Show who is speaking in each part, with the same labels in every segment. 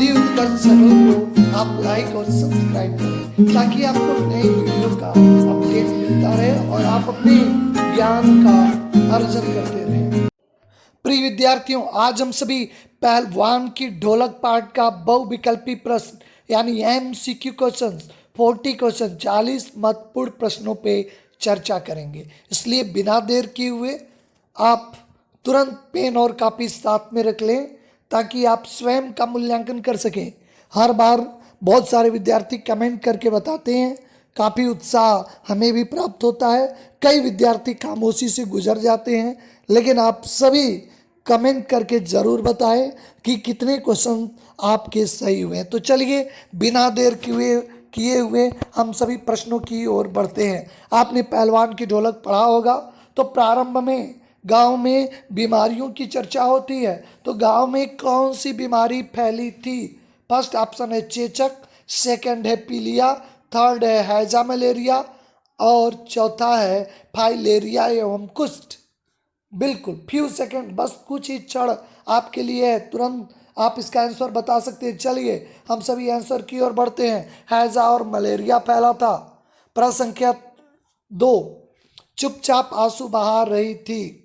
Speaker 1: बुद्धि उत्कर्ष चैनल को आप लाइक और सब्सक्राइब करें ताकि आपको नई वीडियो का अपडेट मिलता रहे और आप अपने ज्ञान का अर्जन करते रहें। प्रिय विद्यार्थियों, आज हम सभी पहलवान की ढोलक पाठ का बहुविकल्पी प्रश्न यानी MCQ क्वेश्चन 40 क्वेश्चन 40 महत्वपूर्ण प्रश्नों पे चर्चा करेंगे। इसलिए बिना देर किए हुए आप तुरंत पेन और कापी साथ में रख लें ताकि आप स्वयं का मूल्यांकन कर सकें। हर बार बहुत सारे विद्यार्थी कमेंट करके बताते हैं, काफ़ी उत्साह हमें भी प्राप्त होता है। कई विद्यार्थी खामोशी से गुजर जाते हैं, लेकिन आप सभी कमेंट करके ज़रूर बताएं कि कितने क्वेश्चन आपके सही हुए। तो चलिए बिना देर किए हुए हम सभी प्रश्नों की ओर बढ़ते हैं। आपने पहलवान की ढोलक पढ़ा होगा, तो प्रारंभ में गांव में बीमारियों की चर्चा होती है। तो गांव में कौन सी बीमारी फैली थी? फर्स्ट ऑप्शन है चेचक, सेकंड है पीलिया, थर्ड है हैजा मलेरिया और चौथा है फाइलेरिया एवं कुष्ठ। बिल्कुल फ्यू सेकंड, बस कुछ ही क्षण आपके लिए है, तुरंत आप इसका आंसर बता सकते हैं। चलिए हम सभी आंसर की ओर बढ़ते हैं। हैजा और मलेरिया फैला था। प्रश्न संख्या 2, चुपचाप आंसू बहा रही थी।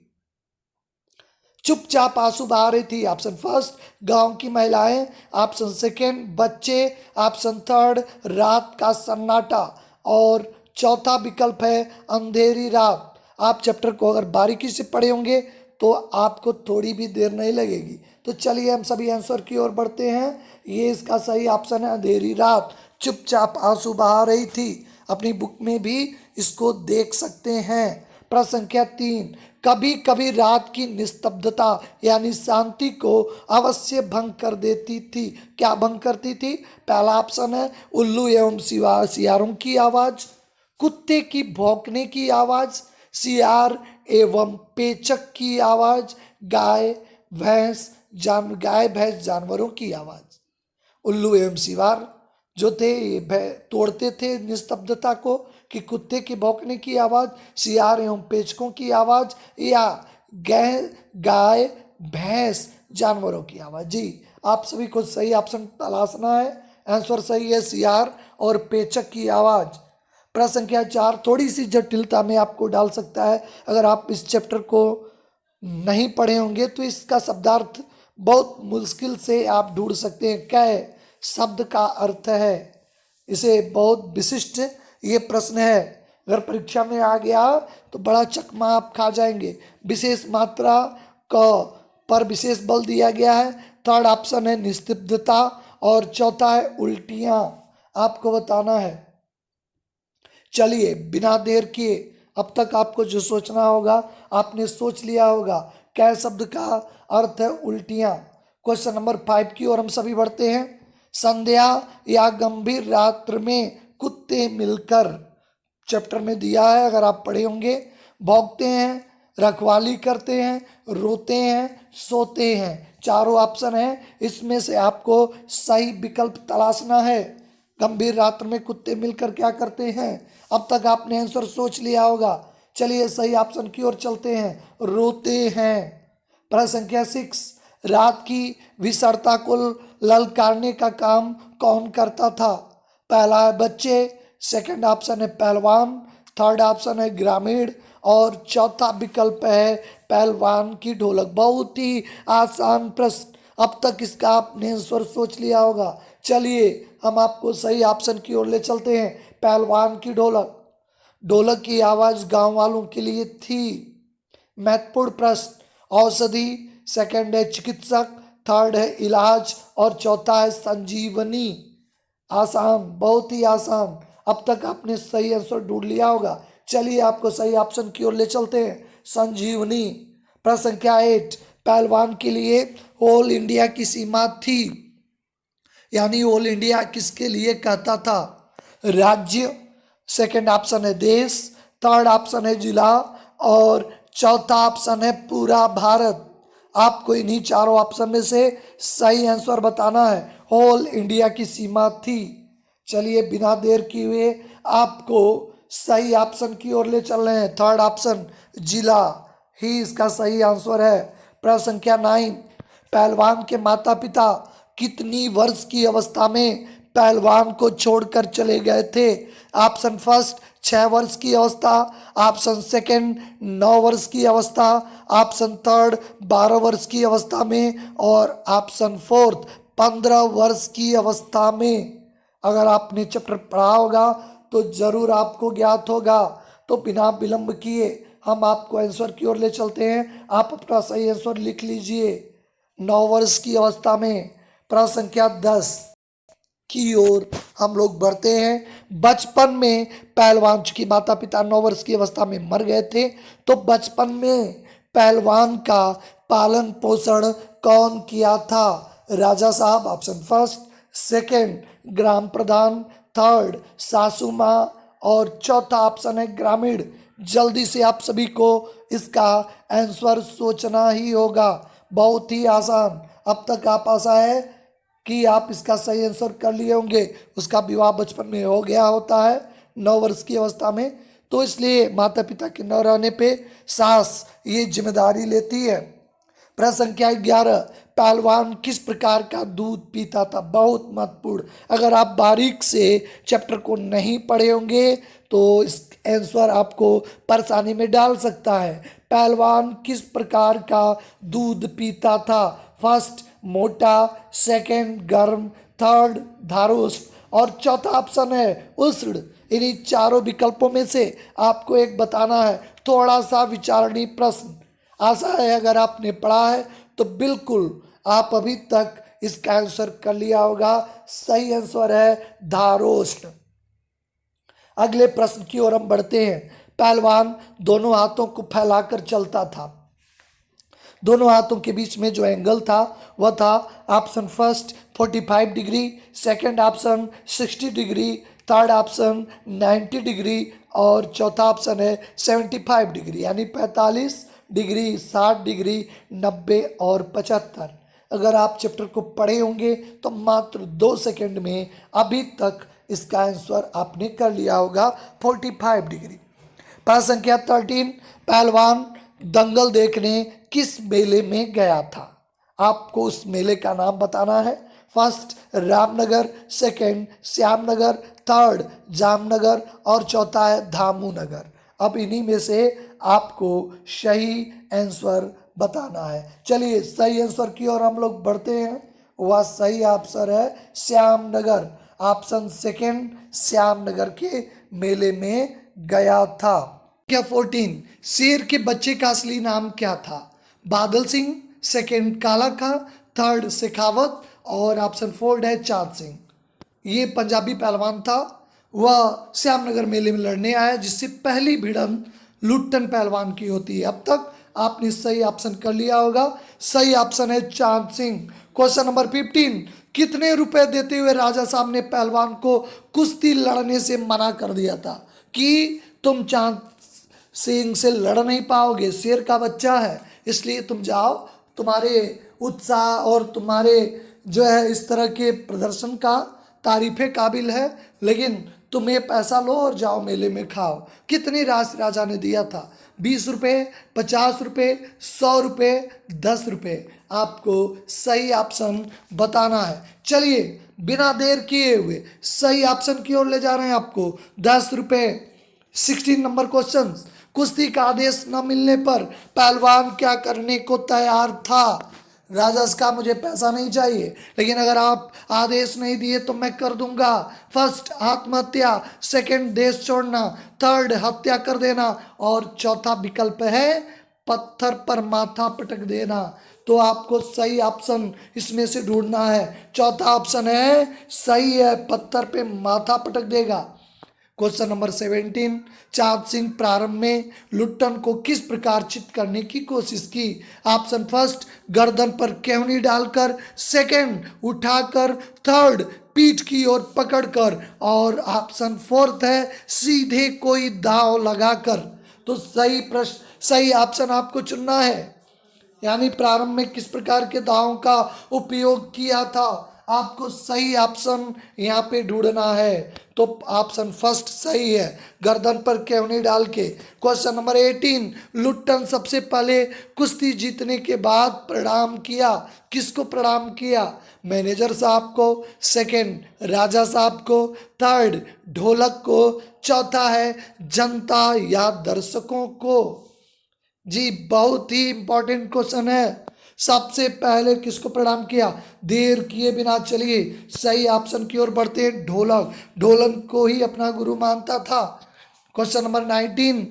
Speaker 1: चुपचाप आंसू बहा रही थी। ऑप्शन फर्स्ट गांव की महिलाएं, ऑप्शन सेकंड बच्चे, ऑप्शन थर्ड रात का सन्नाटा और चौथा विकल्प है अंधेरी रात। आप चैप्टर को अगर बारीकी से पढ़े होंगे तो आपको थोड़ी भी देर नहीं लगेगी। तो चलिए हम सभी आंसर की ओर बढ़ते हैं। ये इसका सही ऑप्शन है अंधेरी रात, चुपचाप आंसू बहा रही थी। अपनी बुक में भी इसको देख सकते हैं। प्रश्न संख्या 3, कभी कभी रात की निस्तब्धता यानी शांति को अवश्य भंग कर देती थी। क्या भंग करती थी? पहला ऑप्शन है उल्लू एवं सियारों की आवाज, कुत्ते की भौंकने की आवाज, सियार एवं पेचक की आवाज, गाय भैंस जानवरों की आवाज। उल्लू एवं सियार जो थे ये तोड़ते थे निस्तब्धता को, कि कुत्ते की भौंकने की आवाज़, सियार एवं पेचकों की आवाज़ या गाय भैंस जानवरों की आवाज़। जी आप सभी को सही ऑप्शन तलाशना है। आंसर सही है सियार और पेचक की आवाज़। प्रश्न संख्या 4 थोड़ी सी जटिलता में आपको डाल सकता है। अगर आप इस चैप्टर को नहीं पढ़े होंगे तो इसका शब्दार्थ बहुत मुश्किल से आप ढूंढ सकते हैं। कै शब्द का अर्थ है, इसे बहुत विशिष्ट ये प्रश्न है। अगर परीक्षा में आ गया तो बड़ा चकमा आप खा जाएंगे। विशेष मात्रा क पर विशेष बल दिया गया है। थर्ड ऑप्शन है निस्तब्धता और चौथा है उल्टियां। आपको बताना है। चलिए बिना देर किए, अब तक आपको जो सोचना होगा आपने सोच लिया होगा। कै शब्द का अर्थ है उल्टियां। क्वेश्चन नंबर 5 की ओर हम सभी बढ़ते हैं। संध्या या गंभीर रात्र में कुत्ते मिलकर, चैप्टर में दिया है, अगर आप पढ़े होंगे। भौंकते हैं, रखवाली करते हैं, रोते हैं, सोते हैं। चारों ऑप्शन है, इसमें से आपको सही विकल्प तलाशना है। गंभीर रात्र में कुत्ते मिलकर क्या करते हैं? अब तक आपने आंसर सोच लिया होगा। चलिए सही ऑप्शन की ओर चलते हैं, रोते हैं। प्रश्न संख्या 6, रात की विषारता को ललकारने का काम कौन करता था? पहला है बच्चे, सेकंड ऑप्शन है पहलवान, थर्ड ऑप्शन है ग्रामीण और चौथा विकल्प है पहलवान की ढोलक। बहुत ही आसान प्रश्न, अब तक इसका आपने आंसर सोच लिया होगा। चलिए हम आपको सही ऑप्शन की ओर ले चलते हैं, पहलवान की ढोलक। ढोलक की आवाज़ गांव वालों के लिए थी। महत्वपूर्ण प्रश्न, औषधि, सेकंड है चिकित्सक, थर्ड है इलाज और चौथा है संजीवनी। आसान, बहुत ही आसान। अब तक आपने सही आंसर ढूंढ लिया होगा। चलिए आपको सही ऑप्शन की ओर ले चलते हैं, संजीवनी। प्रश्न संख्या 8, पहलवान के लिए ऑल इंडिया की सीमा थी, यानी ऑल इंडिया किसके लिए कहता था? राज्य, सेकंड ऑप्शन है देश, थर्ड ऑप्शन है जिला और चौथा ऑप्शन है पूरा भारत। आपको इन्हीं चारों ऑप्शन में से सही आंसर बताना है। ऑल इंडिया की सीमा थी। चलिए बिना देर किए हुए आपको सही ऑप्शन की ओर ले चल रहे हैं। थर्ड ऑप्शन जिला ही इसका सही आंसर है। प्रश्न संख्या 9, पहलवान के माता पिता कितनी वर्ष की अवस्था में पहलवान को छोड़कर चले गए थे? ऑप्शन फर्स्ट 6 वर्ष की अवस्था, ऑप्शन सेकंड 9 वर्ष की अवस्था, ऑप्शन थर्ड 12 वर्ष की अवस्था में और ऑप्शन फोर्थ 15 वर्ष की अवस्था में। अगर आपने चैप्टर पढ़ा होगा तो जरूर आपको ज्ञात होगा। तो बिना विलंब किए हम आपको आंसर की ओर ले चलते हैं। आप अपना सही आंसर लिख लीजिए। 9 वर्ष की अवस्था में। प्रश्न संख्या 10 की ओर हम लोग बढ़ते हैं। बचपन में पहलवान, चूंकि माता पिता 9 वर्ष की अवस्था में मर गए थे, तो बचपन में पहलवान का पालन पोषण कौन किया था? राजा साहब ऑप्शन फर्स्ट, सेकंड ग्राम प्रधान, थर्ड सासू माँ और चौथा ऑप्शन है ग्रामीण। जल्दी से आप सभी को इसका आंसर सोचना ही होगा। बहुत ही आसान। अब तक आप आशा है कि आप इसका सही आंसर कर लिए होंगे। उसका विवाह बचपन में हो गया होता है 9 वर्ष की अवस्था में, तो इसलिए माता पिता के न रहने पे सास ये जिम्मेदारी लेती है। प्रश्न संख्या 11, पहलवान किस प्रकार का दूध पीता था? बहुत महत्वपूर्ण। अगर आप बारीक से चैप्टर को नहीं पढ़े होंगे तो इस आंसर आपको परेशानी में डाल सकता है। पहलवान किस प्रकार का दूध पीता था? फर्स्ट मोटा, सेकंड गर्म, थर्ड धारोष्ट और चौथा ऑप्शन है उष्ण। इन्हीं चारों विकल्पों में से आपको एक बताना है। थोड़ा सा विचारणीय प्रश्न। आशा है अगर आपने पढ़ा है तो बिल्कुल आप अभी तक इसका आंसर कर लिया होगा। सही आंसर है धारोष्ण। अगले प्रश्न की ओर हम बढ़ते हैं। पहलवान दोनों हाथों को फैलाकर चलता था। दोनों हाथों के बीच में जो एंगल था वह था option first 45 degree, second option 60 degree, third option 90 degree और चौथा ऑप्शन है 75 डिग्री, यानी 45 डिग्री, 60 डिग्री, 90 और 75। अगर आप चैप्टर को पढ़े होंगे तो मात्र 2 सेकंड में अभी तक इसका आंसर आपने कर लिया होगा 45 डिग्री। प्रश्न संख्या 13, पहलवान दंगल देखने किस मेले में गया था? आपको उस मेले का नाम बताना है। First Ramnagar, second Shyamnagar, third Jamnagar और चौथा है धामूनगर। अब इन्हीं में से आपको सही आंसर बताना है। चलिए सही आंसर की ओर हम लोग बढ़ते हैं। वह सही आंसर है श्यामनगर। ऑप्शन सेकंड श्यामनगर के मेले में गया था। क्या 14, शेर के बच्चे का असली नाम क्या था? बादल सिंह, सेकंड काला का, थर्ड शेखावत और ऑप्शन फोर्थ है चांद सिंह। ये पंजाबी पहलवान था। वह श्यामनगर मेले में लड़ने आया, जिससे पहली भिड़ंत लुट्टन पहलवान की होती है। अब तक आपने सही ऑप्शन कर लिया होगा। सही ऑप्शन है चांद सिंह। क्वेश्चन नंबर 15, कितने रुपए देते हुए राजा साहब ने पहलवान को कुश्ती लड़ने से मना कर दिया था कि तुम चांद सिंह से लड़ नहीं पाओगे, शेर का बच्चा है, इसलिए तुम जाओ, तुम्हारे उत्साह और तुम्हारे जो है इस तरह के प्रदर्शन का तारीफे काबिल है, लेकिन तुम ये पैसा लो और जाओ मेले में खाओ। कितनी राशि राजा ने दिया था? 20 रुपये, 50 रुपये, 100 रुपये, 10 रुपये। आपको सही ऑप्शन बताना है। चलिए बिना देर किए हुए सही ऑप्शन की ओर ले जा रहे हैं आपको। 10 रुपये। 16 नंबर क्वेश्चन, कुश्ती का आदेश न मिलने पर पहलवान क्या करने को तैयार था? राजा का मुझे पैसा नहीं चाहिए, लेकिन अगर आप आदेश नहीं दिए तो मैं कर दूंगा। फर्स्ट आत्महत्या, सेकंड देश छोड़ना, थर्ड हत्या कर देना और चौथा विकल्प है पत्थर पर माथा पटक देना। तो आपको सही ऑप्शन इसमें से ढूंढना है। चौथा ऑप्शन है सही है, पत्थर पे माथा पटक देगा। क्वेश्चन नंबर 17, चांद सिंह प्रारंभ में लुट्टन को किस प्रकार चित करने की कोशिश की? ऑप्शन फर्स्ट गर्दन पर केवनी डालकर, सेकंड उठाकर, थर्ड पीठ की ओर पकड़कर और ऑप्शन फोर्थ है सीधे कोई दांव लगाकर। तो सही ऑप्शन आपको चुनना है। यानी प्रारंभ में किस प्रकार के दांव का उपयोग किया था? आपको सही ऑप्शन यहाँ पे ढूंढना है। तो ऑप्शन फर्स्ट सही है, गर्दन पर केवनी डाल के। क्वेश्चन नंबर 18, लुट्टन सबसे पहले कुश्ती जीतने के बाद प्रणाम किया, किसको प्रणाम किया? मैनेजर साहब को, सेकंड राजा साहब को, थर्ड ढोलक को, चौथा है जनता या दर्शकों को। जी बहुत ही इंपॉर्टेंट क्वेश्चन है। सबसे पहले किसको प्रणाम किया? देर किए बिना चलिए सही ऑप्शन की ओर बढ़ते हैं। ढोलक, ढोलक को ही अपना गुरु मानता था। क्वेश्चन नंबर 19,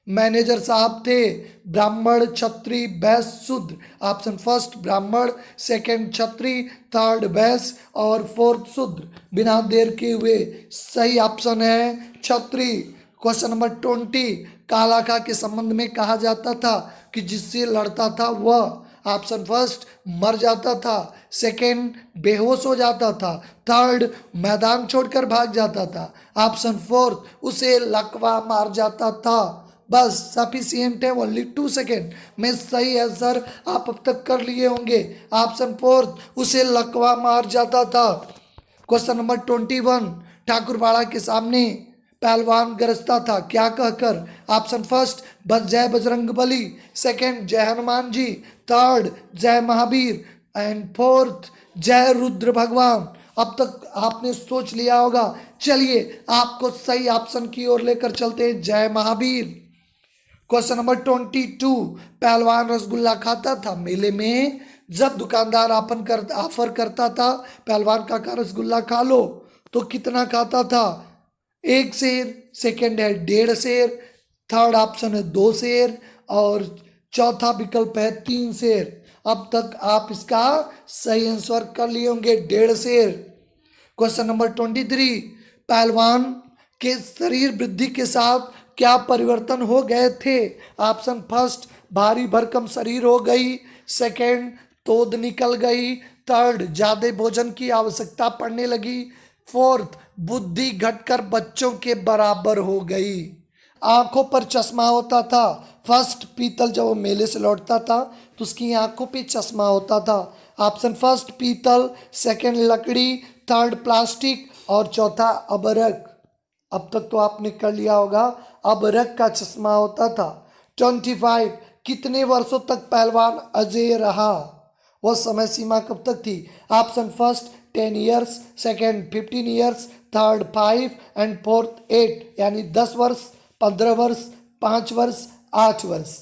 Speaker 1: मैनेजर साहब थे ब्राह्मण, क्षत्रिय, वैश्य, शूद्र। ऑप्शन फर्स्ट ब्राह्मण, सेकंड क्षत्रिय, थर्ड वैश्य और फोर्थ शूद्र। बिना देर किए हुए सही ऑप्शन है क्षत्रिय। क्वेश्चन नंबर 20, कालाखा के संबंध में कहा जाता था कि जिससे लड़ता था वह, ऑप्शन फर्स्ट मर जाता था, सेकंड बेहोश हो जाता था, थर्ड मैदान छोड़कर भाग जाता था, ऑप्शन फोर्थ उसे लकवा मार जाता था। बस सफिशियंट है, ओनली 2 सेकेंड में सही आंसर आप अब तक कर लिए होंगे। ऑप्शन फोर्थ उसे लकवा मार जाता था। क्वेश्चन नंबर 21, ठाकुरबाड़ा के सामने पहलवान गरजता था क्या कहकर? ऑप्शन फर्स्ट जय बजरंग बली, सेकंड जय हनुमान जी, थर्ड जय महावीर एंड फोर्थ जय रुद्र भगवान। अब तक आपने सोच लिया होगा। चलिए आपको सही ऑप्शन की ओर लेकर चलते हैं, जय महावीर। क्वेश्चन नंबर 22, पहलवान रसगुल्ला खाता था मेले में, जब दुकानदार ऑफर करता था पहलवान का रसगुल्ला खा लो, तो कितना खाता था? 1 शेर, सेकंड है 1.5 शेर, थर्ड ऑप्शन है 2 शेर और चौथा विकल्प है 3 शेर। अब तक आप इसका सही आंसर कर लिए होंगे, 1.5 शेर। क्वेश्चन नंबर 23, पहलवान के शरीर वृद्धि के साथ क्या परिवर्तन हो गए थे? ऑप्शन फर्स्ट भारी भरकम शरीर हो गई, सेकंड तोद निकल गई, थर्ड ज्यादा भोजन की आवश्यकता पड़ने लगी, फोर्थ बुद्धि घटकर बच्चों के बराबर हो गई। आंखों पर चश्मा होता था। फर्स्ट पीतल, जब वो मेले से लौटता था तो उसकी आंखों पे चश्मा होता था। ऑप्शन फर्स्ट पीतल, सेकंड लकड़ी, थर्ड प्लास्टिक और चौथा अबरक। अब तक तो आपने कर लिया होगा, अबरक का चश्मा होता था। 25, कितने वर्षों तक पहलवान अजय रहा? वह समय सीमा कब तक थी? Option first 10 years, second 15 years, third 5 and fourth 8, यानी 10 वर्ष, 15 वर्ष, 5 वर्ष, 8 वर्ष।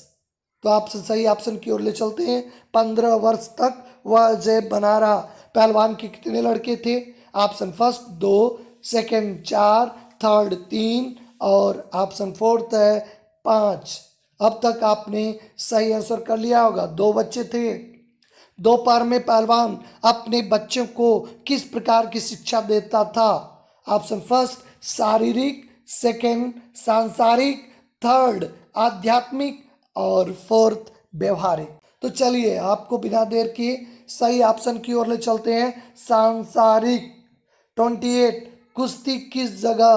Speaker 1: तो आपसे सही ऑप्शन की ओर ले चलते हैं, 15 वर्ष तक वह अजय बना रहा। पहलवान के कितने लड़के थे? ऑप्शन फर्स्ट 2, सेकंड 4, थर्ड 3 और ऑप्शन फोर्थ है 5। अब तक आपने सही आंसर कर लिया होगा। 2 बच्चे थे। दोपहर में पहलवान अपने बच्चों को किस प्रकार की शिक्षा देता था? ऑप्शन फर्स्ट शारीरिक, सेकंड सांसारिक, थर्ड आध्यात्मिक और फोर्थ व्यवहारिक। तो चलिए आपको बिना देर के सही ऑप्शन की ओर ले चलते हैं, सांसारिक। 28, कुश्ती किस जगह,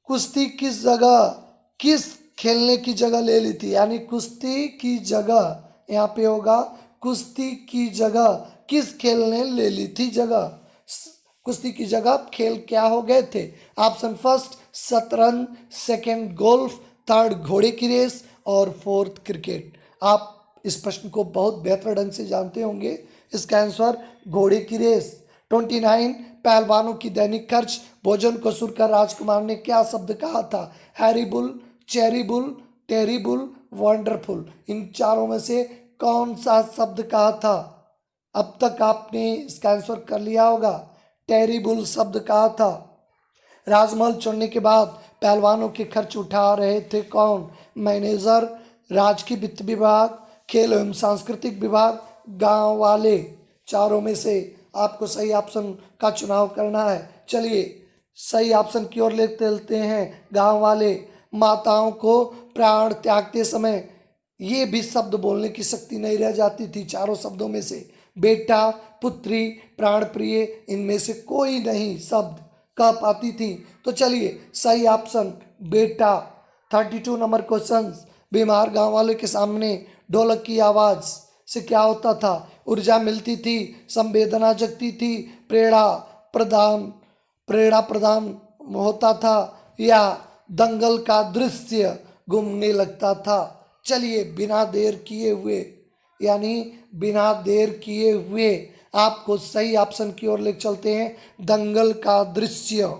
Speaker 1: कुश्ती किस जगह, किस खेलने की जगह ले ली थी? यानी कुश्ती की जगह यहाँ पे होगा, कुश्ती की जगह किस खेल ने ले ली थी जगह? कुश्ती की जगह खेल क्या हो गए थे? ऑप्शन फर्स्ट शतरंज, सेकंड गोल्फ, थर्ड घोड़े की रेस और फोर्थ क्रिकेट। आप इस प्रश्न को बहुत बेहतर ढंग से जानते होंगे। इसका आंसर घोड़े की रेस। 29, पहलवानों की दैनिक खर्च भोजन को सुनकर राजकुमार ने क्या शब्द कहा था? हैरिबुल, चेरिबुल, टेरिबुल, वंडरफुल। इन चारों में से कौन सा शब्द कहा था? अब तक आपने इसका आंसर कर लिया होगा। टेरिबुल शब्द कहा था। राजमहल छोड़ने के बाद पहलवानों के खर्च उठा रहे थे कौन? मैनेजर, राजकीय वित्त विभाग, खेल एवं सांस्कृतिक विभाग, गांव वाले। चारों में से आपको सही ऑप्शन का चुनाव करना है। चलिए सही ऑप्शन की ओर लेते चलते हैं, गांव वाले। माताओं को प्राण त्यागते समय ये भी शब्द बोलने की शक्ति नहीं रह जाती थी। चारों शब्दों में से बेटा, पुत्री, प्राण प्रिय, इनमें से कोई नहीं शब्द कह पाती थी। तो चलिए सही ऑप्शन बेटा। 32 नंबर क्वेश्चन, बीमार गांव वाले के सामने ढोलक की आवाज से क्या होता था? ऊर्जा मिलती थी, संवेदना जगती थी, प्रेरणा प्रदान होता था, या दंगल का दृश्य घूमने लगता था। चलिए बिना देर किए हुए, यानी बिना देर किए हुए आपको सही ऑप्शन की ओर ले चलते हैं। दंगल का दृश्य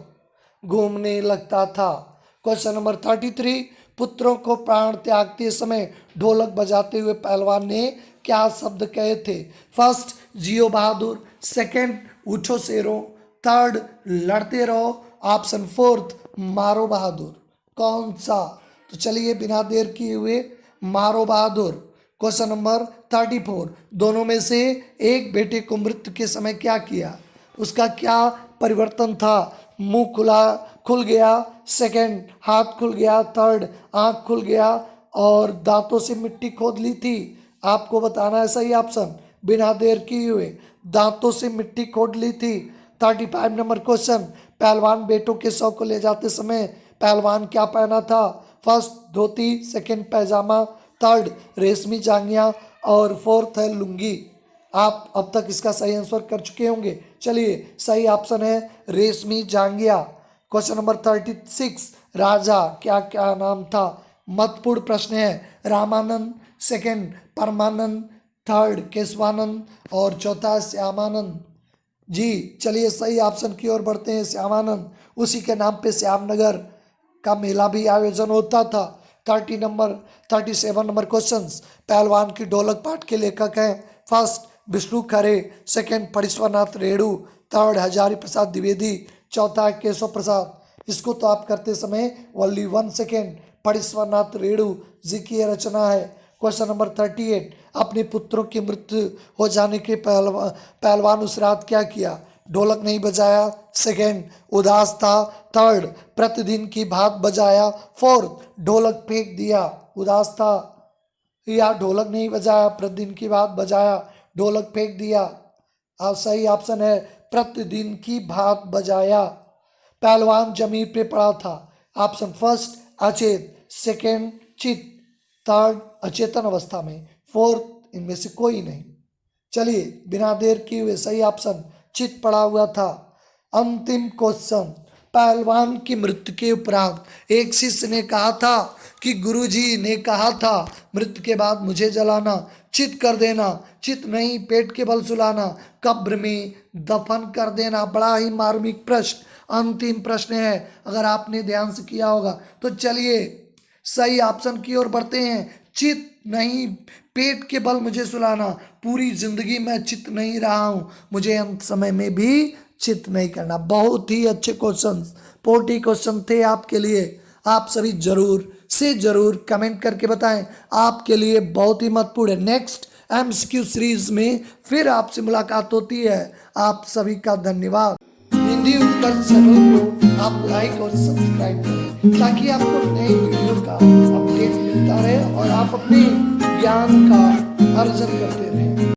Speaker 1: घूमने लगता था। क्वेश्चन नंबर 33, पुत्रों को प्राण त्यागते समय ढोलक बजाते हुए पहलवान ने क्या शब्द कहे थे? फर्स्ट, जियो बहादुर। सेकंड, उठो शेरों। थर्ड, लड़ते रहो। ऑप्शन फोर्थ, मारो बहादुर। कौन सा? तो चलिए बिना देर किए हुए, मारो बहादुर। क्वेश्चन नंबर 34, दोनों में से एक बेटे को मृत्यु के समय क्या किया? उसका क्या परिवर्तन था? मुंह खुल गया। सेकंड, हाथ खुल गया। थर्ड, आंख खुल गया और दांतों से मिट्टी खोद ली थी। आपको बताना है सही ऑप्शन। बिना देर किए हुए दांतों से मिट्टी खोद ली थी। 35 नंबर क्वेश्चन, पहलवान बेटों के शव को ले जाते समय पहलवान क्या पहना था? फर्स्ट, धोती। सेकंड, पैजामा। थर्ड, रेशमी जांघिया और फोर्थ है लुंगी। आप अब तक इसका सही आंसर कर चुके होंगे। चलिए सही ऑप्शन है रेशमी जांघिया। क्वेश्चन नंबर 36, राजा क्या क्या नाम था? महत्वपूर्ण प्रश्न है। रामानंद, सेकंड परमानंद, थर्ड केशवानंद और चौथा श्यामानंद। जी चलिए सही ऑप्शन की ओर बढ़ते हैं, श्यामानंद। उसी के नाम पे श्यामनगर का मेला भी आयोजन होता था। 37 नंबर क्वेश्चन, पहलवान की ढोलक पाठ के लेखक हैं। First, Vishnu Khare. Second, Phanishwarnath Renu. Third, Hazari Prasad Dwivedi. चौथा है केशव प्रसाद। इसको तो आप करते समय ओनली 1 सेकेंड, फणीश्वरनाथ रेणु जी की यह रचना है। क्वेश्चन नंबर 38, अपने पुत्रों की मृत्यु हो जाने के पहलवान उस रात क्या किया? ढोलक नहीं बजाया। सेकंड, उदास था। थर्ड, प्रतिदिन की भांति बजाया। फोर्थ, ढोलक फेंक दिया। उदास था या ढोलक नहीं बजाया, प्रतिदिन की भांति बजाया, ढोलक फेंक दिया। अब सही ऑप्शन है प्रतिदिन की भांति बजाया। पहलवान जमीन पे पड़ा था। ऑप्शन फर्स्ट, अचेत। सेकंड, चित। थर्ड, अचेतन अवस्था में। फोर्थ, इनमें से कोई नहीं। चलिए बिना देर किए हुए सही ऑप्शन चित पड़ा हुआ था। अंतिम क्वेश्चन, पहलवान की मृत्यु के उपरांत एक शिष्य ने कहा था कि गुरुजी ने कहा था मृत्यु के बाद मुझे जलाना, चित कर देना, चित नहीं पेट के बल सुलाना, कब्र में दफन कर देना। बड़ा ही मार्मिक प्रश्न, अंतिम प्रश्न है। अगर आपने ध्यान से किया होगा तो चलिए सही ऑप्शन की ओर बढ़ते हैं। चित नहीं पेट के बल मुझे सुलाना, पूरी जिंदगी मैं चित नहीं रहा हूं, मुझे अंत समय में भी चित नहीं करना। बहुत ही अच्छे क्वेश्चन, 40 क्वेश्चन थे आपके लिए। आप सभी जरूर से जरूर कमेंट करके बताएं, आपके लिए बहुत ही महत्वपूर्ण है। नेक्स्ट एमसीक्यू सीरीज में फिर आपसे मुलाकात होती है। आप सभी का धन्यवाद। हिंदी उत्कर्ष चैनल को आप लाइक और सब्सक्राइब करें ताकि आपको नई वीडियो का अपडेट मिलता रहे और आप अपने ज्ञान का अर्जन करते रहें।